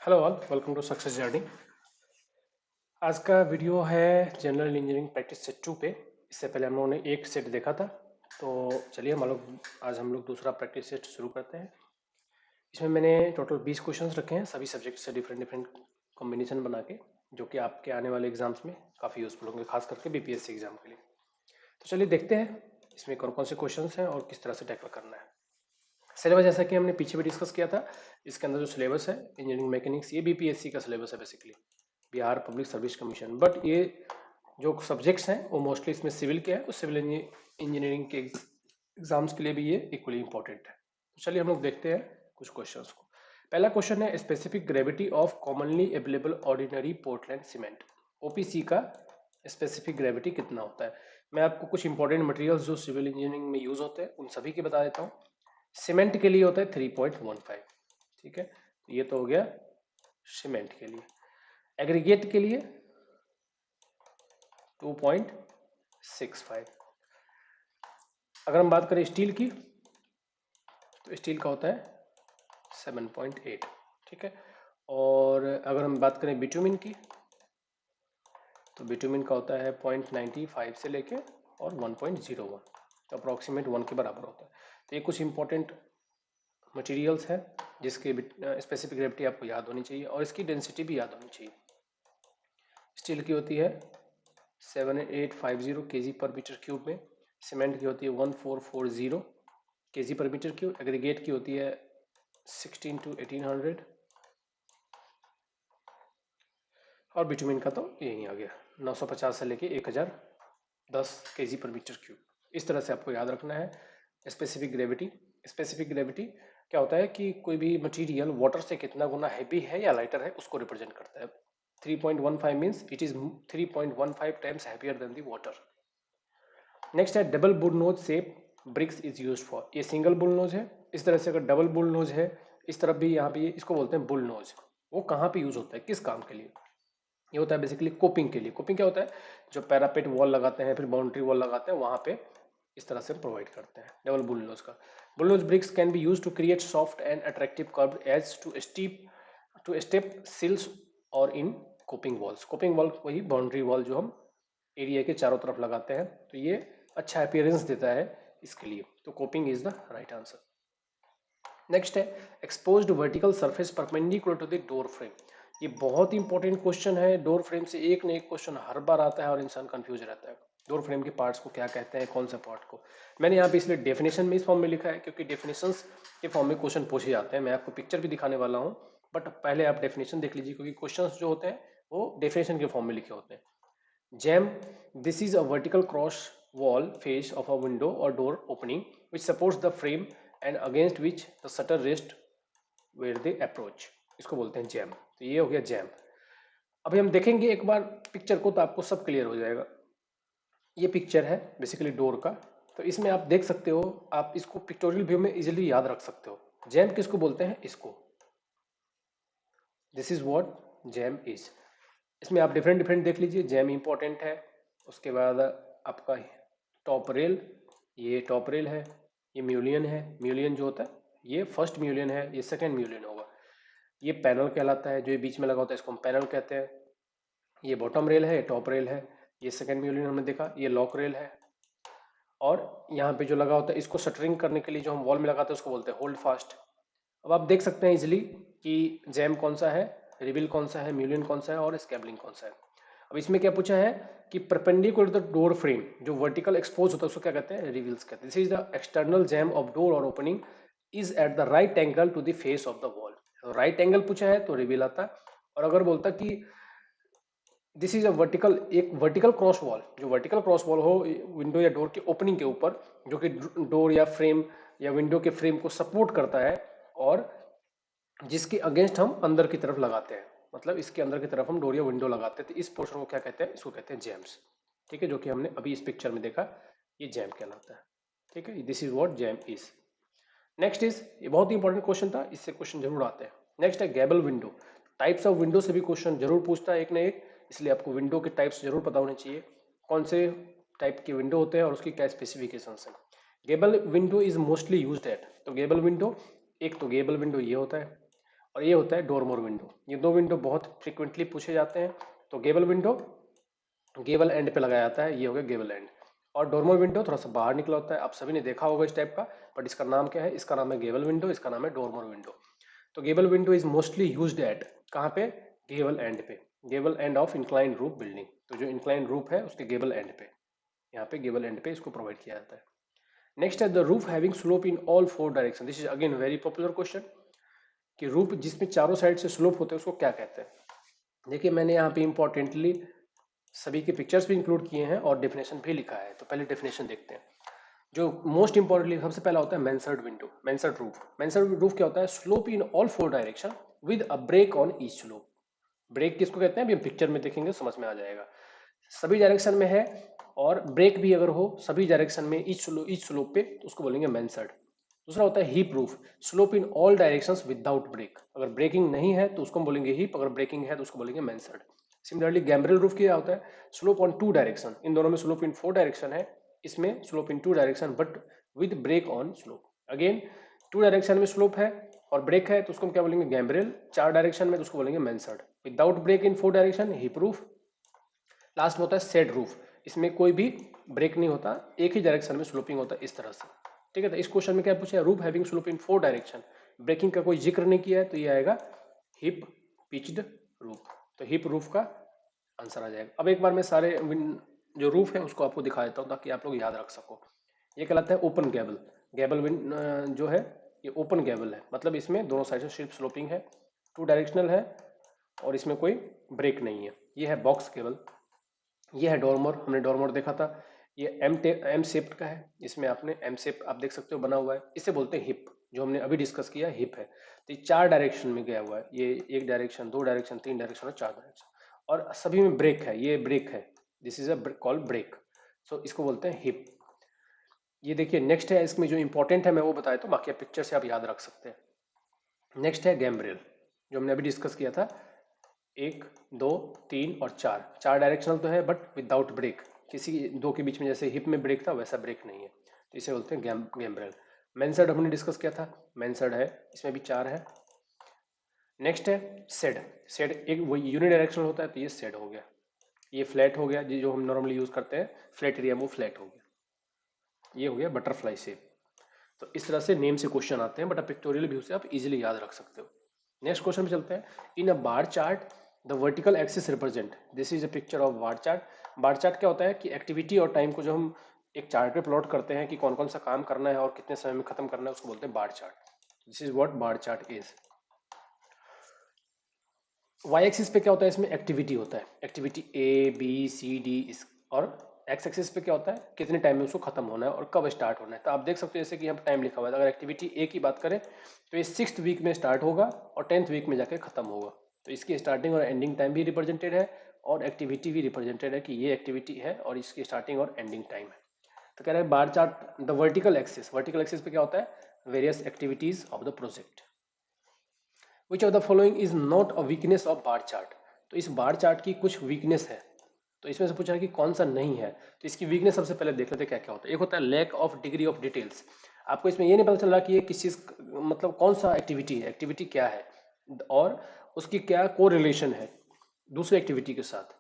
Hello all, welcome to success journey. आज का video है जनरल इंजीनियरिंग प्रैक्टिस सेट 2 पे। इससे पहले हम लोगों ने एक सेट देखा था, तो चलिए आज हम लोग दूसरा प्रैक्टिस सेट शुरू करते हैं। इसमें मैंने टोटल 20 क्वेश्चंस रखे हैं, सभी सब्जेक्ट से डिफरेंट डिफरेंट कॉम्बिनेशन बना के, जो कि आपके आने वाले एग्जाम्स में काफ़ी यूजफुल होंगे, खास करके बीपीएससी एग्जाम के लिए। तो चलिए देखते हैं इसमें कौन कौन से क्वेश्चन हैं और किस तरह से टैकल करना है। सिलेबस जैसा कि हमने पीछे भी डिस्कस किया था, इसके अंदर जो सिलेबस है इंजीनियरिंग मैकेनिक्स, ये बीपीएससी का सिलेबस है basically, Bihar public service commission. But ये जो सब्जेक्ट्स हैं वो मोस्टली इसमें सिविल के हैं, और सिविल इंजीनियरिंग के एग्जाम्स के लिए भी ये इक्वली इंपॉर्टेंट है। तो चलिए हम लोग देखते हैं कुछ क्वेश्चंस को। पहला क्वेश्चन है specific gravity of commonly available ordinary Portland cement. OPC का स्पेसिफिक ग्रेविटी कितना होता है। मैं आपको कुछ इंपॉर्टेंट मटेरियल्स जो सिविल इंजीनियरिंग में यूज होते हैं उन सभी के बता देता हूँ। सीमेंट के लिए होता है 3.15, ठीक है, तो ये तो हो गया सीमेंट के लिए। एग्रीगेट के लिए 2.65। अगर हम बात करें स्टील की, तो स्टील का होता है 7.8, ठीक है। और अगर हम बात करें बिटुमिन की, तो बिटुमिन का होता है 0.95 से लेके और 1.01, तो अप्रोक्सीमेट 1 के बराबर होता है। तो ये कुछ इंपॉर्टेंट मटेरियल्स है जिसके स्पेसिफिक ग्रेविटी आपको याद होनी चाहिए, और इसकी डेंसिटी भी याद होनी चाहिए। स्टील की होती है 7850 केजी पर मीटर क्यूब में, सीमेंट की होती है 1440 केजी पर मीटर क्यूब, एग्रीगेट की होती है 16 to 1800, और बिटुमिन का तो यही आ गया 950 से लेके 1010 केजी पर मीटर क्यूब। इस तरह से आपको याद रखना है स्पेसिफिक ग्रेविटी। स्पेसिफिक ग्रेविटी क्या होता है कि कोई भी मटेरियल वाटर से कितना गुना हैवी है या लाइटर है उसको रिप्रेजेंट करता है। 3.15 means it is 3.15 times heavier than the water. Next है double bull nose shape bricks is use for. ये सिंगल बुल नोज है, इस तरह से अगर डबल बुल नोज है इस तरफ भी, यहाँ पे इसको बोलते हैं बुल नोज। वो कहाँ पे यूज होता है, किस काम के लिए? ये होता है बेसिकली कोपिंग के लिए। कोपिंग क्या होता है? जो पैरापेट वॉल लगाते हैं, फिर बाउंड्री वॉल लगाते हैं, वहां पे इस तरह से प्रोवाइड करते हैं डबल बुलनोज का। Bullnose bricks can be use to create soft and attractive curve edge to step sills और in coping walls. Coping wall वही बाउंड्री वॉल जो हम एरिया के चारों तरफ लगाते हैं, तो ये अच्छा अपीयरेंस देता है इसके लिए। तो coping is the right answer. Next है exposed vertical surface perpendicular to the door frame. ये बहुत इंपॉर्टेंट क्वेश्चन है। डोर फ्रेम से एक न एक क्वेश्चन हर बार आता है और इंसान कंफ्यूज रहता है। डोर फ्रेम के पार्ट्स को क्या कहते हैं, कौन सा पार्ट को। मैंने यहाँ पे इसलिए डेफिनेशन में इस फॉर्म में लिखा है क्योंकि डेफिनेशंस के फॉर्म में क्वेश्चन पूछे जाते हैं। मैं आपको पिक्चर भी दिखाने वाला हूँ, बट पहले आप डेफिनेशन देख लीजिए, क्योंकि क्वेश्चन जो होते हैं वो डेफिनेशन के फॉर्म में लिखे होते हैं। Jam, this is a vertical cross wall face of a window or door opening which supports the frame and against which the shutter rests where they approach। इसको बोलते हैं जैम। तो ये हो गया जैम। अभी हम देखेंगे एक बार पिक्चर को तो आपको सब क्लियर हो जाएगा। ये पिक्चर है बेसिकली डोर का, तो इसमें आप देख सकते हो, आप इसको पिक्टोरियल व्यू में इजीली याद रख सकते हो। जैम किसको बोलते हैं? इसको। This is what jam is. इसमें आप डिफरेंट डिफरेंट देख लीजिए। जैम इंपॉर्टेंट है, उसके बाद आपका टॉप रेल, ये टॉप रेल है, ये म्यूलियन है। म्यूलियन जो होता है ये फर्स्ट म्यूलियन है, ये सेकंड म्यूलियन होगा। ये पैनल कहलाता है, जो ये बीच में लगा होता है इसको हम पैनल कहते हैं। ये बॉटम रेल है, टॉप रेल है, ये सेकंड म्यूलियन हमने देखा। ये लॉक रेल है, और यहाँ पे जो लगा होता है इसको शटरिंग करने के लिए जो हम वॉल में लगाते हैं उसको बोलते हैं होल्ड फास्ट। अब आप देख सकते हैं इजिली कि जैम कौन सा है, रिविल कौन सा है, म्यूलियन कौन सा है, और स्कैबलिंग कौन सा है। अब इसमें क्या पूछा है कि perpendicular to the door frame जो वर्टिकल एक्सपोज होता है उसको क्या कहते हैं? रिविल्स कहते हैं। This is the external jamb of door और opening is at the right angle to the face of the wall. Right angle पूछा है तो रिविल आता। और अगर बोलता कि दिस इज अ वर्टिकल, एक वर्टिकल क्रॉस वॉल, जो वर्टिकल क्रॉस वॉल हो विंडो या डोर के ओपनिंग के ऊपर, जो कि डोर या फ्रेम या विंडो के फ्रेम को सपोर्ट करता है, और जिसके अगेंस्ट हम अंदर की तरफ लगाते हैं, मतलब इसके अंदर की तरफ हम डोर या विंडो लगाते हैं, तो इस पोर्शन को क्या कहते हैं? इसको कहते हैं जैम्स। ठीक है, जो कि हमने अभी इस पिक्चर में देखा, ये जैम कहलाता है। ठीक है, this is what jam is. Next is, ये बहुत ही इंपॉर्टेंट क्वेश्चन था, इससे क्वेश्चन जरूर आते हैं। नेक्स्ट है गैबल विंडो। टाइप्स ऑफ विंडो से भी क्वेश्चन जरूर पूछता है एक ना एक, इसलिए आपको विंडो के टाइप्स जरूर पता होने चाहिए, कौन से टाइप के विंडो होते हैं और उसकी क्या स्पेसिफिकेशन है। Gable window is mostly used eight, तो गेबल विंडो, एक तो गेबल विंडो ये होता है, और ये होता है डोरमोर विंडो। ये दो विंडो बहुत फ्रिक्वेंटली पूछे जाते हैं। तो गेबल विंडो गेबल एंड पे लगाया जाता है, ये हो गया गेबल एंड। और डोरमोर विंडो थोड़ा सा बाहर निकला होता है, आप सभी ने देखा होगा इस टाइप का, बट इसका नाम क्या है? इसका नाम है गेबल विंडो, इसका नाम है डोरमोर विंडो। तो Gable window is mostly used eight, कहाँ पे? गेबल एंड पे, Gable end of incline roof building. तो जो इंक्लाइन रूफ है उसके गेबल एंड पे, यहाँ पे गेबल एंड पे इसको प्रोवाइड किया जाता है। नेक्स्ट है the roof having slope in all four direction. This is again very popular question कि रूफ जिसमें चारों साइड से स्लोप होते हैं उसको क्या कहते हैं? देखिए मैंने यहाँ पे इंपॉर्टेंटली सभी के पिक्चर्स भी इंक्लूड किए हैं और डेफिनेशन भी लिखा है। तो पहले डेफिनेशन देखते हैं। जो मोस्ट इंपॉर्टेंटली सबसे पहला होता है mansard window, mansard roof. Mansard roof क्या होता है? Slope in all four direction with a break on each slope. Break किसको कहते हैं? अभी हम पिक्चर में देखेंगे, समझ में आ जाएगा। सभी डायरेक्शन में है और ब्रेक भी अगर हो सभी डायरेक्शन में ईच स्लोप पे, तो उसको बोलेंगे मैंसर्ड। दूसरा होता है hip roof, slope in all directions without break. अगर ब्रेकिंग नहीं है तो उसको हम बोलेंगे हीप, अगर ब्रेकिंग है तो उसको बोलेंगे मैंसर्ड। सिमिलरली गैम्ब्रेल रूफ क्या होता है? Slope on two direction. इन दोनों में स्लोप इन फोर डायरेक्शन है, इसमें slope in two direction but with break on slope. Again two direction में स्लोप है और ब्रेक है तो उसको हम क्या बोलेंगे? गैम्ब्रेल। चार डायरेक्शन में तो उसको बोलेंगे mansard. Without break in four direction hip roof. Last में होता है सेड रूफ, इसमें कोई भी ब्रेक नहीं होता, एक ही डायरेक्शन में स्लोपिंग होता है इस तरह से। ठीक है, तो इस क्वेश्चन में क्या पूछा है? Roof having slope in four direction, breaking का कोई जिक्र नहीं किया है, तो ये आएगा हिप पिच्ड रूफ। तो हिप रूफ का आंसर आ जाएगा। अब एक बार मैं सारे जो रूफ है उसको आपको दिखा देता हूँ ताकि आप लोग याद रख सको। ये कहलाता है ओपन गैबल। गैबल विंड जो है ये ओपन गैबल है, मतलब इसमें दोनों साइड से सिर्फ स्लोपिंग है, टू डायरेक्शनल है और इसमें कोई ब्रेक नहीं है। ये है बॉक्स गैबल। ये है डोरमोर, हमने डोरमोर देखा था। ये एम शेप्ड का है, इसमें आपने एम शेप आप देख सकते हो बना हुआ है, इसे बोलते हैं हिप। जो हमने अभी डिस्कस किया हिप है। तो ये चार डायरेक्शन में गया हुआ है, ये एक डायरेक्शन, दो डायरेक्शन, तीन डायरेक्शन और चार डायरेक्शन, और सभी में ब्रेक है। ये ब्रेक है, this is a called break, so इसको बोलते हैं हिप। ये देखिए नेक्स्ट है, इसमें जो इंपॉर्टेंट है मैं वो बताया, तो बाकी पिक्चर से आप याद रख सकते हैं। नेक्स्ट है गैम्ब्रेल, जो हमने अभी डिस्कस किया था। एक, दो, तीन और चार, चार डायरेक्शनल तो है बट विदाउट ब्रेक, किसी दो के बीच में जैसे हिप में ब्रेक था वैसा ब्रेक नहीं है, तो इसे बोलते हैं गैम्ब्रेल। मैंसर्ड हमने डिस्कस किया था, मैंसर्ड है, इसमें भी चार है। नेक्स्ट है सेड। सेड एक वो यूनि डायरेक्शनल होता है, तो ये सेड हो गया। ये फ्लैट हो गया, जो हम नॉर्मली यूज करते हैं फ्लैट एरिया, वो फ्लैट हो गया। ये हो गया बटरफ्लाई शेप। तो इस तरह से नेम से क्वेश्चन आते हैं, बट आप पिक्टोरियल व्यू से आप इजीली याद रख सकते हो। नेक्स्ट क्वेश्चन पे चलते हैं। In a bar chart the vertical axis represent, this is a picture of bar chart. Bar chart क्या होता है कि एक्टिविटी और टाइम को जो हम एक चार्ट पे प्लॉट करते हैं कि कौन कौन सा काम करना है और कितने समय में खत्म करना है, उसको बोलते हैं bar chart. This is what bar chart is. Y axis पे क्या होता है? इसमें एक्टिविटी होता है, activity A B C D इस, और एक्स एक्सिस पे क्या होता है? कितने टाइम में उसको खत्म होना है और कब स्टार्ट होना है। तो आप देख सकते हो जैसे कि यहाँ टाइम लिखा हुआ है, अगर एक्टिविटी ए की बात करें तो ये 6th वीक में स्टार्ट होगा और 10th वीक में जाके खत्म होगा। तो इसकी स्टार्टिंग और एंडिंग टाइम भी रिप्रेजेंटेड है और एक्टिविटी भी रिप्रेजेंटेड है कि ये एक्टिविटी है और इसकी स्टार्टिंग और एंडिंग टाइम है। तो कह रहे हैं bar chart the vertical axis, vertical axis पे क्या होता है? Various activities of the project. Which of the following is not a weakness of bar chart. तो इस बार चार्ट की कुछ वीकनेस है, तो इसमें से पूछा है कि कौन सा नहीं है। तो इसकी वीकनेस सबसे पहले देख लेते हैं क्या क्या होता है। एक होता है lack of degree of details. आपको इसमें ये नहीं पता चल रहा कि ये किस चीज मतलब कौन सा एक्टिविटी है, एक्टिविटी क्या है और उसकी क्या को रिलेशन है दूसरी एक्टिविटी के साथ।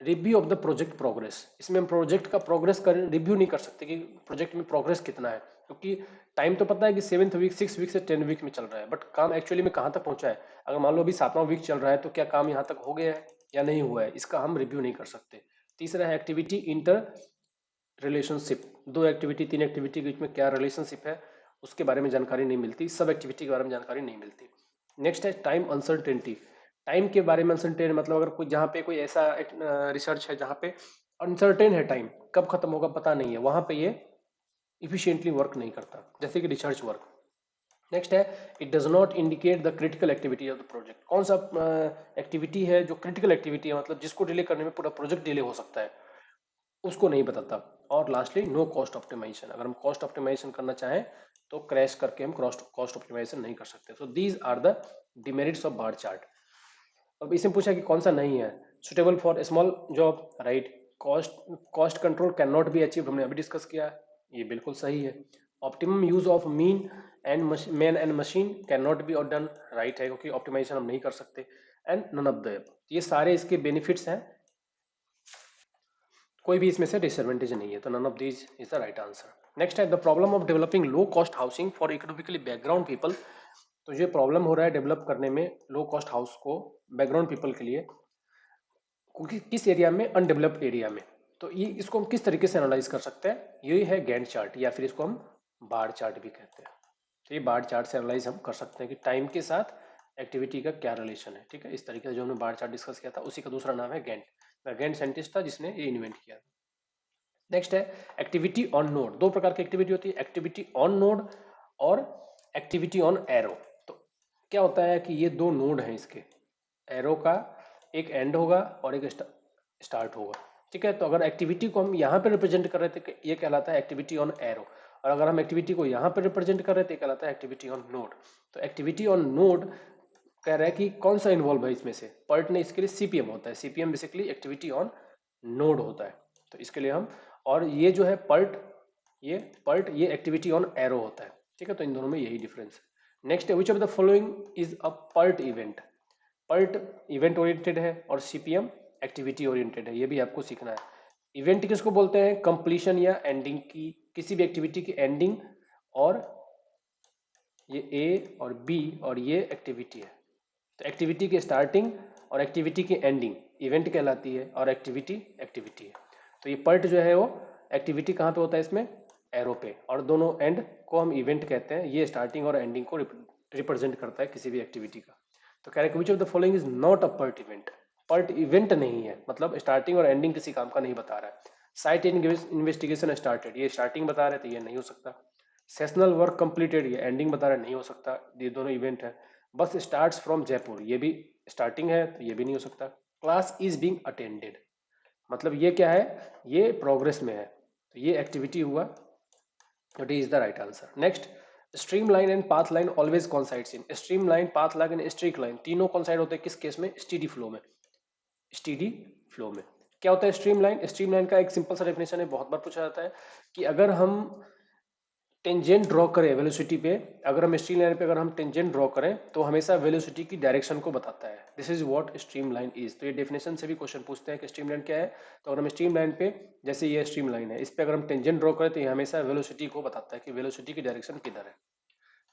Review of the project progress, इसमें हम प्रोजेक्ट का प्रोग्रेस कर रिव्यू नहीं कर सकते कि प्रोजेक्ट में प्रोग्रेस कितना है, क्योंकि टाइम तो पता है कि 7th वीक 6 वीक से 10 वीक में चल रहा है, बट काम एक्चुअली में कहाँ तक पहुंचा है। अगर मान लो अभी 7वां वीक चल रहा है तो क्या काम यहाँ तक हो गया है या नहीं हुआ है, इसका हम रिव्यू नहीं कर सकते। तीसरा है एक्टिविटी इंटर रिलेशनशिप, दो एक्टिविटी तीन एक्टिविटी के बीच में क्या रिलेशनशिप है उसके बारे में जानकारी नहीं मिलती, सब एक्टिविटी के बारे में जानकारी नहीं मिलती। नेक्स्ट है टाइम अनसर्टेनिटी, टाइम के बारे में अनसर्टेन, मतलब अगर कोई जहाँ पे कोई ऐसा रिसर्च है जहाँ पे अनसर्टेन है, टाइम कब खत्म होगा पता नहीं है, वहां पे ये इफिशियंटली वर्क नहीं करता, जैसे कि रिसर्च वर्क। नेक्स्ट है it does not indicate the critical activity of the project, कौन सा एक्टिविटी है जो क्रिटिकल एक्टिविटी है, मतलब जिसको डिले करने में पूरा प्रोजेक्ट डिले हो सकता है, उसको नहीं बताता। और लास्टली नो कॉस्ट ऑप्टिमाइजेशन, अगर हम कॉस्ट ऑप्टिमाइजेशन करना चाहें तो क्रैश करके हम कॉस्ट ऑप्टिमाइजेशन नहीं कर सकते। So these are the demerits of bar chart. अब इसमें पूछा कि कौन सा नहीं है। Suitable for small job, right. Cost control can not be achieve, हमने अभी डिस्कस किया, ये बिल्कुल सही है। Optimum use of men and man and machine can not be और डन, राइट है, क्योंकि ऑप्टिमाइजेशन हम नहीं कर सकते। एंड नन ऑफ द, ये सारे इसके बेनिफिट्स हैं, कोई भी इसमें से डिसएडवांटेज नहीं है, तो none of these is the right answer. Next है the problem of developing low cost housing for economically background people. तो ये प्रॉब्लम हो रहा है डेवलप करने में लो कॉस्ट हाउस को बैकग्राउंड पीपल के लिए, क्योंकि किस एरिया में, अनडेवलप्ड एरिया में। तो ये इसको हम किस तरीके से एनालाइज कर सकते हैं, ये है गैंट चार्ट, या फिर इसको हम बार चार्ट भी कहते हैं। तो ये बार चार्ट से एनालाइज हम कर सकते हैं कि टाइम के साथ एक्टिविटी का क्या रिलेशन है, ठीक है। इस तरीके से जो हमने बार चार्ट डिस्कस किया था, उसी का दूसरा नाम है गैंट। गैंट साइंटिस्ट था जिसने ये इन्वेंट किया। नेक्स्ट है एक्टिविटी ऑन नोड। दो प्रकार की एक्टिविटी होती है, एक्टिविटी ऑन नोड और एक्टिविटी ऑन एरो। तो क्या होता है कि ये दो नोड हैं इसके, एरो का एक एंड होगा और एक स्टार्ट होगा, ठीक है। तो अगर एक्टिविटी को हम यहाँ पे रिप्रेजेंट कर रहे थे, ये कहलाता है एक्टिविटी ऑन एरो, और अगर हम एक्टिविटी को यहाँ पे रिप्रेजेंट कर रहे थे, कहलाता है एक्टिविटी ऑन नोड। तो एक्टिविटी ऑन नोड कह रहा है कि कौन सा इन्वॉल्व है इसमें से, पर्ट ने इसके लिए सीपीएम होता है, CPM basically activity on node होता है, तो इसके लिए हम, और ये जो है पर्ट ये एक्टिविटी ऑन एरो होता है, ठीक है। तो इन दोनों में यही डिफरेंस है। नेक्स्ट है which of the following is a PERT event. PERT event oriented है और सीपीएम एक्टिविटी ओरिएंटेड है, ये भी आपको सीखना है। इवेंट किसको बोलते हैं, कंप्लीशन या एंडिंग की, किसी भी एक्टिविटी की एंडिंग, और ये ए और बी और ये एक्टिविटी है। तो एक्टिविटी की स्टार्टिंग और एक्टिविटी की एंडिंग इवेंट कहलाती है, और एक्टिविटी एक्टिविटी है। तो ये पर्ट जो है वो एक्टिविटी कहाँ पे होता है, इसमें एरो पे, और दोनों एंड को हम इवेंट कहते हैं। ये स्टार्टिंग और एंडिंग को रिप्रेजेंट करता है किसी भी एक्टिविटी का। तो कह रहे हैं which of the following is not a PERT event. PERT event नहीं है, मतलब स्टार्टिंग और एंडिंग किसी काम का नहीं बता रहा है। साइट इन्वेस्टिगेशन स्टार्टेड, ये स्टार्टिंग बता रहे थे, ये नहीं हो सकता। सेशनल वर्क कंप्लीटेड, ये एंडिंग बता रहे, नहीं हो सकता, ये दोनों इवेंट है। बस स्टार्ट्स फ्रॉम जयपुर, ये भी स्टार्टिंग है, तो ये भी नहीं हो सकता। क्लास इज बीइंग अटेंडेड, मतलब ये क्या है, ये प्रोग्रेस में है, तो ये एक्टिविटी हुआ, that is the right answer. Next, stream line and path line always coincides in. Stream line, path line and streak line तीनों कॉन्साइड होते हैं किस केस में, स्टीडी फ्लो में। स्टीडी फ्लो में क्या होता है स्ट्रीम लाइन, स्ट्रीम लाइन का एक सिंपल सा डेफिनेशन है, बहुत बार पूछा जाता है कि अगर हम टेंजेंट ड्रॉ करें वेलोसिटी पे, अगर हम स्ट्रीम लाइन पे अगर हम टेंजेंट ड्रॉ करें तो हमेशा वेलोसिटी की डायरेक्शन को बताता है। This is what stream line is. तो ये डेफिनेशन से भी क्वेश्चन पूछते हैं कि स्ट्रीम लाइन क्या है। तो अगर हम स्ट्रीम लाइन पे, जैसे ये स्ट्रीम लाइन है, इस पे अगर हम टेंजेंट ड्रॉ करें तो ये हमेशा वेलोसिटी को बताता है कि वेलोसिटी की डायरेक्शन किधर है।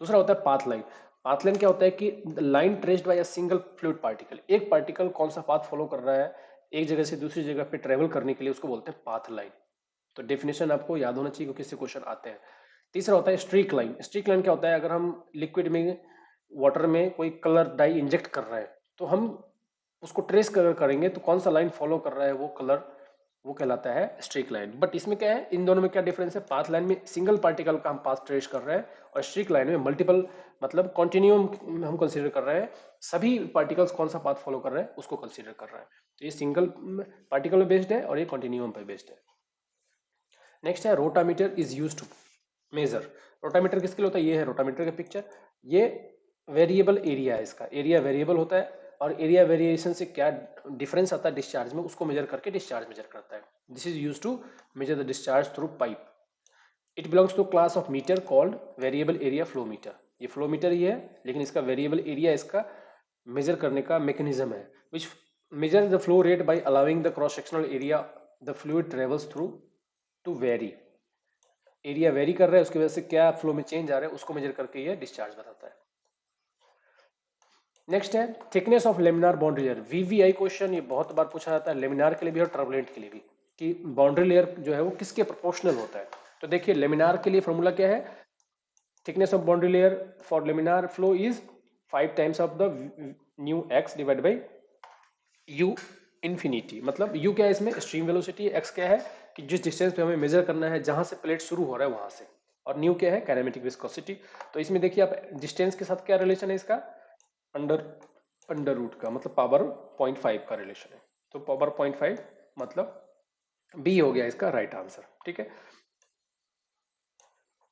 दूसरा होता है पाथ लाइन। पाथ लाइन क्या होता है कि line traced by a single fluid particle, एक पार्टिकल कौन सा पाथ फॉलो कर रहा है एक जगह से दूसरी जगह पे ट्रेवल करने के लिए, उसको बोलते हैं पाथ लाइन। तो डेफिनेशन आपको याद होना चाहिए क्योंकि इससे क्वेश्चन आते हैं। तीसरा होता है स्ट्रीक लाइन। स्ट्रीक लाइन क्या होता है, अगर हम लिक्विड में, वाटर में कोई कलर डाई इंजेक्ट कर रहे हैं तो हम उसको ट्रेस करेंगे तो कौन सा लाइन फॉलो कर रहा है वो कलर, वो कहलाता है स्ट्रीक लाइन। बट इसमें क्या है, इन दोनों में क्या डिफरेंस है, पाथ लाइन में सिंगल पार्टिकल का हम पाथ ट्रेस कर रहे हैं, और स्ट्रीक लाइन में मल्टीपल, मतलब कॉन्टिन्यूम हम कंसीडर कर रहे हैं, सभी पार्टिकल्स कौन सा पाथ फॉलो कर रहे हैं उसको कंसीडर कर रहे हैं। तो ये सिंगल पार्टिकल पे बेस्ड है और ये कॉन्टिन्यूम पे बेस्ड है। नेक्स्ट है rotameter is use to measure. Rotameter किसके लिए होता है, ये है रोटामीटर का पिक्चर। ये वेरिएबल एरिया है, इसका एरिया वेरिएबल होता है, और एरिया वेरिएशन से क्या डिफरेंस आता है डिस्चार्ज में, उसको मेजर करके डिस्चार्ज मेजर करता है। This is use to measure the discharge through pipe. It belongs to class of meter called variable area flow meter. ये फ्लो मीटर ही है, लेकिन इसका वेरिएबल एरिया इसका मेजर करने का मैकेनिज्म है, which measure the flow rate by allowing the cross sectional area the fluid travels through to vary. Area vary कर रहा है, उसकी वजह से क्या फ्लो में चेंज आ रहा है उसको मेजर करके ये डिस्चार्ज बताता है। नेक्स्ट है thickness of laminar boundary layer. VVI question ये बहुत बार पूछा जाता है, लेमिनार के लिए भी और टर्बुलेंट के लिए भी, कि बाउंड्री लेयर जो है वो किसके प्रोपोर्शनल होता है। तो देखिए लेमिनार के लिए फॉर्मूला क्या है, thickness of boundary layer for laminar flow is 5 times of the new x divide by you infinity. मतलब यू क्या है इसमें, स्ट्रीम वेलोसिटी, एक्स क्या है कि जिस डिस्टेंस पे हमें मेजर करना है जहां से प्लेट शुरू हो रहा है वहां से, और न्यू क्या है काइनेमेटिक विस्कोसिटी। तो इसमें देखिए आप डिस्टेंस के साथ क्या रिलेशन है इसका, अंडर अंडर रूट का, मतलब पावर 0.5 का रिलेशन है। तो पावर 0.5 मतलब बी हो गया इसका राइट आंसर, ठीक है।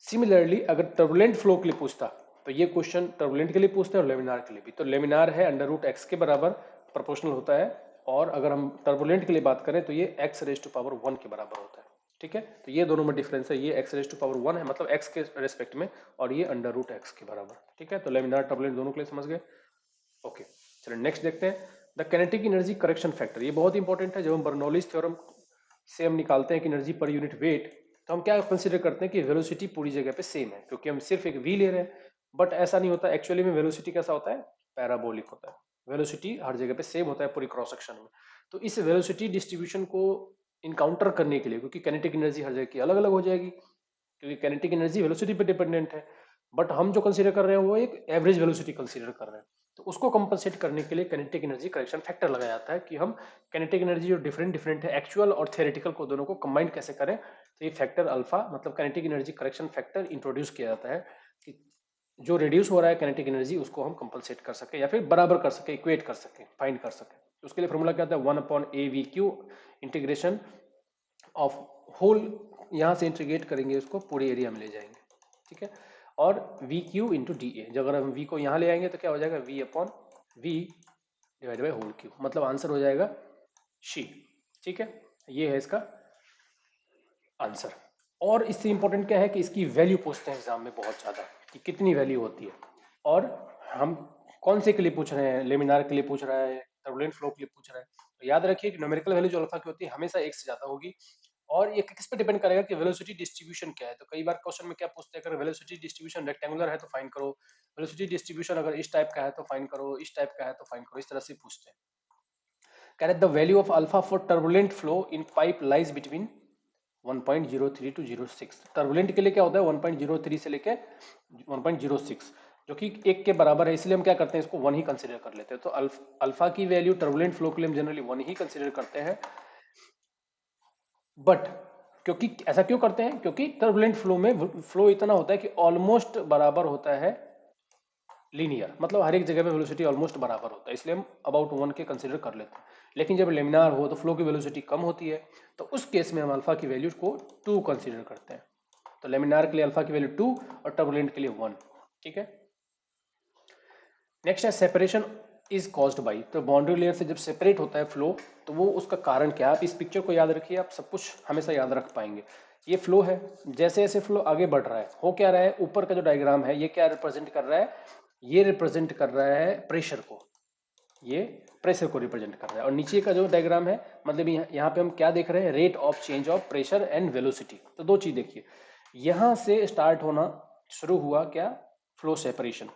सिमिलरली अगर टर्बुलेंट फ्लो के लिए पूछता तो ये क्वेश्चन टर्बुलेंट के लिए पूछते हैं और लेमिनार के लिए भी। तो लेमिनार है अंडर रूट एक्स के बराबर प्रोपोर्शनल होता है, और अगर हम टर्बुलेंट के लिए बात करें तो ये x रेज टू पावर 1 के बराबर होता है, ठीक है, तो ये दोनों में डिफरेंस है, ये x रेज टू पावर 1 है मतलब x के रेस्पेक्ट में, और ये अंडर रूट x के बराबर। ठीक है, तो लेमिनार टर्बुलेंट दोनों के लिए समझ गए। ओके, चलिए नेक्स्ट देखते हैं, the kinetic energy correction factor. ये बहुत इंपॉर्टेंट है, जब हम बर्नौलीज थ्योरम से हम निकालते हैं कि एनर्जी पर यूनिट वेट, तो हम क्या कंसिडर करते हैं कि वेलोसिटी पूरी जगह पे सेम है, क्योंकि हम सिर्फ एक v ले रहे हैं। बट ऐसा नहीं होता, एक्चुअली में वेलोसिटी कैसा होता है, पैराबोलिक होता है। वेलोसिटी हर जगह पे सेम होता है पूरी क्रॉस सेक्शन में। तो इस वेलोसिटी डिस्ट्रीब्यूशन को इनकाउंटर करने के लिए, क्योंकि काइनेटिक एनर्जी हर जगह की अलग अलग हो जाएगी, क्योंकि काइनेटिक एनर्जी वेलोसिटी पे डिपेंडेंट है, बट हम जो कंसीडर कर रहे हैं वो एक एवरेज वेलोसिटी कंसीडर कर रहे हैं। तो उसको कंपनसेट करने के लिए काइनेटिक एनर्जी करेक्शन फैक्टर लगाया जाता है, कि हम काइनेटिक एनर्जी जो डिफरेंट डिफरेंट है, एक्चुअल और थियोरेटिकल को दोनों को कंबाइन कैसे करें। तो ये फैक्टर अल्फा मतलब kinetic energy correction factor introduce किया जाता है, कि जो रिड्यूस हो रहा है काइनेटिक एनर्जी उसको हम कंपनसेट कर सके, या फिर बराबर कर सके, इक्वेट कर सके, फाइंड कर सके। तो उसके लिए फॉर्मूला क्या होता है, 1/AVQ इंटीग्रेशन ऑफ होल, यहाँ से इंटीग्रेट करेंगे उसको पूरे एरिया में ले जाएंगे। ठीक है, और we Q into D A, जब अगर हम वी को यहाँ ले आएंगे तो क्या हो जाएगा, V upon V divide by whole Q, मतलब आंसर हो जाएगा शी। ठीक है, ये है इसका आंसर। और इससे इंपॉर्टेंट क्या है कि इसकी वैल्यू पूछते हैं एग्जाम में बहुत ज़्यादा, कि कितनी वैल्यू होती है, और हम कौन से के लिए पूछ रहे हैं, लेमिनार के लिए पूछ रहा है, टर्बुलेंट फ्लो के लिए पूछ रहा है। तो याद रखिए कि न्यूमेरिकल वैल्यू जो अल्फा की होती है हमेशा एक से ज़्यादा होगी, और ये किस पे डिपेंड करेगा कि वेलोसिटी डिस्ट्रीब्यूशन क्या है। तो कई बार क्वेश्चन में क्या पूछते हैं, अगर वेलोसिटी डिस्ट्रीब्यूशन रेक्टेंगुलर है तो फाइंड करो, वेलोसिटी डिस्ट्रीब्यूशन अगर इस टाइप का है तो फाइंड करो, इस टाइप का है तो फाइंड करो, इस तरह से पूछते हैं। कह रहे the value of alpha for turbulent flow in pipe lies between 1.03 to 0.6। Turbulent के लिए क्या होता है, 1.03 से लेके 1.06, जो कि एक के बराबर है, इसलिए हम क्या करते हैं, इसको 1 ही कंसिडर कर लेते हैं। तो अल्फा की वैल्यू टर्बुलेंट फ्लो के लिए हम जनरली 1 ही कंसिडर करते हैं। बट क्योंकि ऐसा क्यों करते हैं, क्योंकि टर्बुलेंट फ्लो में फ्लो इतना होता है कि ऑलमोस्ट बराबर होता है लीनियर, मतलब हर एक जगह पे वेलोसिटी ऑलमोस्ट बराबर होता है, इसलिए हम अबाउट 1 के कंसिडर कर लेते हैं। लेकिन जब लेमिनार हो तो फ्लो की वेलोसिटी कम होती है, तो उस केस में हम अल्फा की वैल्यू को 2 कंसिडर करते हैं। तो लेमिनार के लिए अल्फा की वैल्यू 2 और टर्बुलेंट के लिए 1। ठीक है, नेक्स्ट है सेपरेशन इज कॉज्ड बाई। तो बाउंड्री लेयर से जब सेपरेट होता है फ्लो, तो वो उसका कारण क्या है, आप इस पिक्चर को याद रखिए, आप सब कुछ हमेशा याद रख पाएंगे। ये फ्लो है, जैसे जैसे फ्लो आगे बढ़ रहा है, हो क्या रहा है, ऊपर का जो डायग्राम है ये क्या रिप्रेजेंट कर रहा है, ये रिप्रेजेंट कर रहा है प्रेशर को, ये प्रेशर को रिप्रेजेंट कर रहा है। और नीचे का जो डायग्राम है, मतलब यहाँ पे हम क्या देख रहे हैं, rate of change of pressure and velocity. तो दो चीज देखिए, यहां से स्टार्ट होना शुरू हुआ क्या, फ्लो सेपरेशन।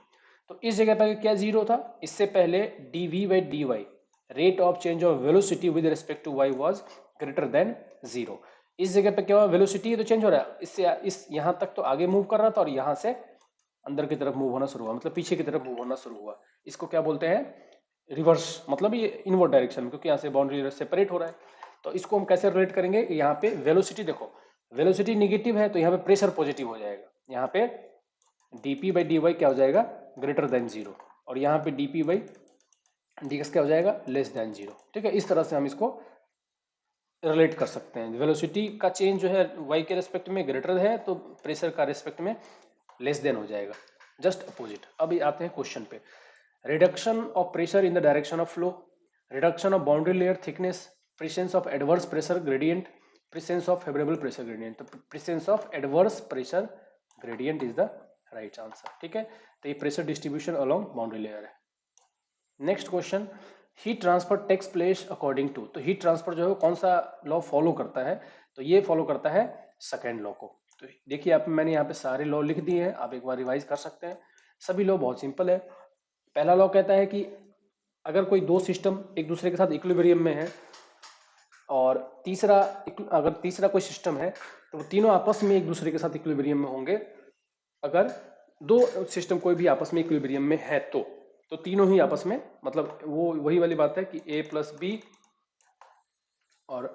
तो इस जगह पर क्या जीरो था, इससे पहले D V by D Y, rate of change of velocity with respect to Y was greater than zero. इस जगह पे क्या हुआ, वेलोसिटी तो चेंज हो रहा है, इससे इस यहां तक तो आगे मूव कर रहा था, और यहां से अंदर की तरफ मूव होना शुरू हुआ, मतलब पीछे की तरफ मूव होना शुरू हुआ। इसको क्या बोलते हैं, रिवर्स, मतलब ये इनवर्ड डायरेक्शन में, क्योंकि यहाँ से बाउंड्री सेपरेट हो रहा है। तो इसको हम कैसे रिलेट करेंगे, यहाँ पे वेलोसिटी देखो, वेलोसिटी निगेटिव है तो यहाँ पे प्रेशर पॉजिटिव हो जाएगा, यहाँ पे dp बाई डी वाई क्या हो जाएगा, ग्रेटर देन जीरो, और यहाँ पे dp बाई डी एक्स क्या हो जाएगा, लेस देन जीरो। ठीक है, इस तरह से हम इसको रिलेट कर सकते हैं। वेलोसिटी का चेंज जो है y के रेस्पेक्ट में ग्रेटर है, तो प्रेशर का रेस्पेक्ट में लेस देन हो जाएगा, जस्ट अपोजिट। अभी आते हैं क्वेश्चन पे, reduction of pressure in the direction of flow, reduction of boundary layer thickness, presence of adverse pressure gradient, presence of favourable pressure gradient. तो presence of adverse pressure gradient is the right answer. ठीक है, तो ये pressure distribution along boundary layer है। Next question, heat transfer takes place according to. तो heat transfer जो है कौन सा लॉ फॉलो करता है, तो ये फॉलो करता है सेकेंड लॉ को। तो देखिए आप, मैंने यहाँ पे सारे लॉ लिख दिए हैं, आप एक बार रिवाइज कर सकते हैं। सभी लॉ बहुत सिंपल है। पहला लॉ कहता है कि अगर कोई दो सिस्टम एक दूसरे के साथ इक्विलिब्रियम में है, और अगर तीसरा कोई सिस्टम है, तो वो तीनों आपस में एक दूसरे के साथ इक्विलिब्रियम में होंगे। अगर दो सिस्टम कोई भी आपस में इक्विलिब्रियम में है तो तीनों ही आपस में, मतलब वो वही वाली बात है कि a प्लस बी, और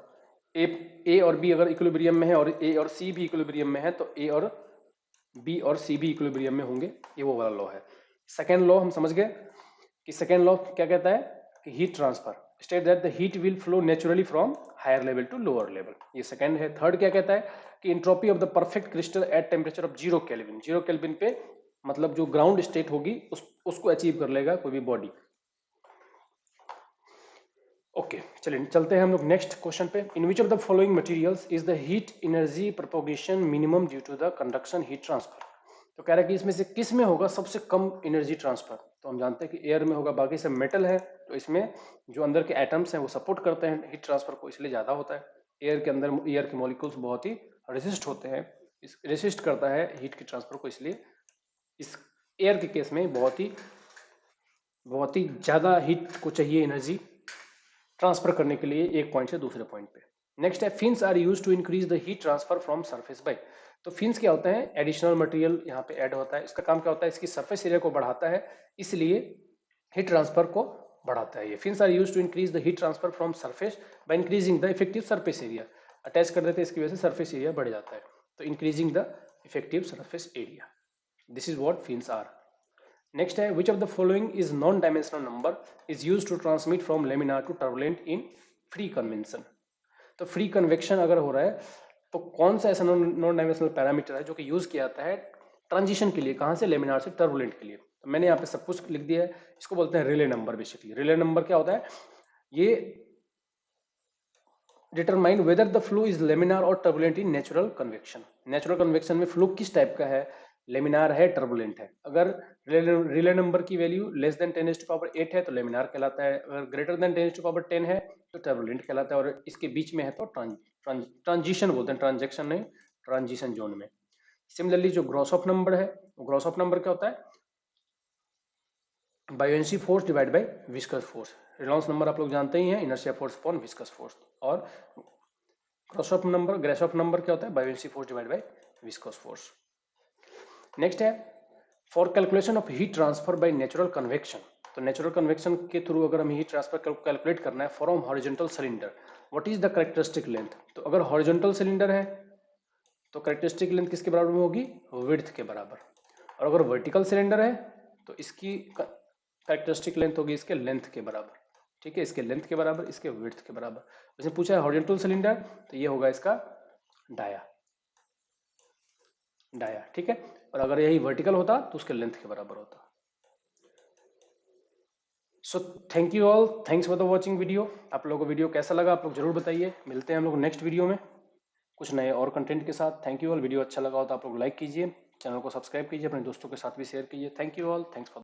ए और बी अगर इक्विलिब्रियम में है और a और c भी इक्विलिब्रियम में है, तो a और b और c भी इक्विलिब्रियम में होंगे। ये वो वाला लॉ है। सेकेंड लॉ हम समझ गए कि सेकेंड लॉ क्या कहता है कि heat transfer state that the heat will flow naturally from higher level to lower level. ये सेकेंड है। थर्ड क्या कहता है कि entropy of the perfect crystal at temperature of 0 kelvin. 0 kelvin पे मतलब जो ग्राउंड स्टेट होगी उसको अचीव कर लेगा कोई भी बॉडी। ओके चलिए चलते हैं हम लोग नेक्स्ट क्वेश्चन पे। In which of the following materials is the heat energy propagation minimum due to the conduction heat transfer. तो कह रहा है कि इसमें से किस में होगा सबसे कम एनर्जी ट्रांसफर। तो हम जानते हैं कि एयर में होगा, बाकी सब मेटल है, तो इसमें जो अंदर के एटम्स हैं वो सपोर्ट करते हैं हीट ट्रांसफर को, इसलिए ज़्यादा होता है। एयर के अंदर एयर के मॉलिक्यूल्स बहुत ही रेसिस्ट होते हैं, इस रेसिस्ट करता है हीट के ट्रांसफर को, इसलिए इस एयर के केस में बहुत ही ज़्यादा हीट को चाहिए एनर्जी ट्रांसफर करने के लिए एक पॉइंट से दूसरे पॉइंट पे। नेक्स्ट है fins are use to increase the heat transfer from surface by. तो फिन्स क्या होते हैं, एडिशनल मटेरियल यहाँ पे ऐड होता है, इसका काम क्या होता है, इसकी सरफेस एरिया को बढ़ाता है, इसलिए हीट ट्रांसफर को बढ़ाता है ये। Fins are use to increase the heat transfer from surface by increasing the effective surface area. Attach कर देते हैं, इसकी वजह से सरफेस एरिया बढ़ जाता है, तो increasing the effective surface area, this is what fins are. Next है which of the following is non dimensional number is use to transmit from laminar to turbulent in free convention. तो free convection अगर हो रहा है तो कौन सा ऐसा नॉन डायमेंशनल पैरामीटर है जो कि यूज किया जाता है ट्रांजिशन के लिए, कहां से, लेमिनार से टर्बुलेंट के लिए। तो मैंने यहाँ पे सब कुछ लिख दिया है, इसको बोलते हैं Rayleigh number. Basically Rayleigh number क्या होता है, ये determine whether the flow is laminar और turbulent in natural convection. Natural convection में फ्लो किस टाइप का है, लेमिनार है, टर्बुलेंट है। अगर रिले नंबर की वैल्यू लेस देन 10⁸ है तो लेमिनार कहलाता है, अगर ग्रेटर देन 10⁸ है तो टर्बुलेंट कहलाता है, और इसके बीच में है तो ट्रांजिशन बोलते हैं, ट्रांजेक्शन नहीं, ट्रांजिशन जोन में। सिमिलरली जो ग्रॉस ऑफ नंबर है, ग्रॉस ऑफ नंबर क्या होता है, buoyancy force divide by viscous force. Reynolds number आप लोग जानते ही हैं, inertia force upon viscous force. और ग्रॉस नंबर क्या होता है, buoyancy force divide by viscous force. Next है for calculation of heat transfer by natural convection. तो नेचुरल कन्वेक्शन के थ्रू अगर हमें हीट ट्रांसफर कैलकुलेट करना है from horizontal cylinder, what is the characteristic length. तो अगर हॉरिजॉन्टल सिलेंडर है तो कैरेक्टरिस्टिक लेंथ किसके बराबर में होगी, विड्थ के बराबर। और अगर वर्टिकल सिलेंडर है तो इसकी कैरेक्टरिस्टिक लेंथ होगी इसके लेंथ के बराबर। ठीक है, इसके लेंथ के बराबर, इसके विड्थ के बराबर। जैसे पूछा है हॉरिजॉन्टल सिलेंडर तो ये होगा इसका डाया। ठीक है, और अगर यही वर्टिकल होता तो उसके लेंथ के बराबर होता। So thank you all, thanks for the watching video. आप लोगों को वीडियो कैसा लगा आप लोग जरूर बताइए। मिलते हैं हम लोग नेक्स्ट वीडियो में कुछ नए और कंटेंट के साथ। Thank you all. वीडियो अच्छा लगा हो तो आप लोग लाइक कीजिए, चैनल को सब्सक्राइब कीजिए, अपने दोस्तों के साथ भी शेयर कीजिए। Thank you all, thanks for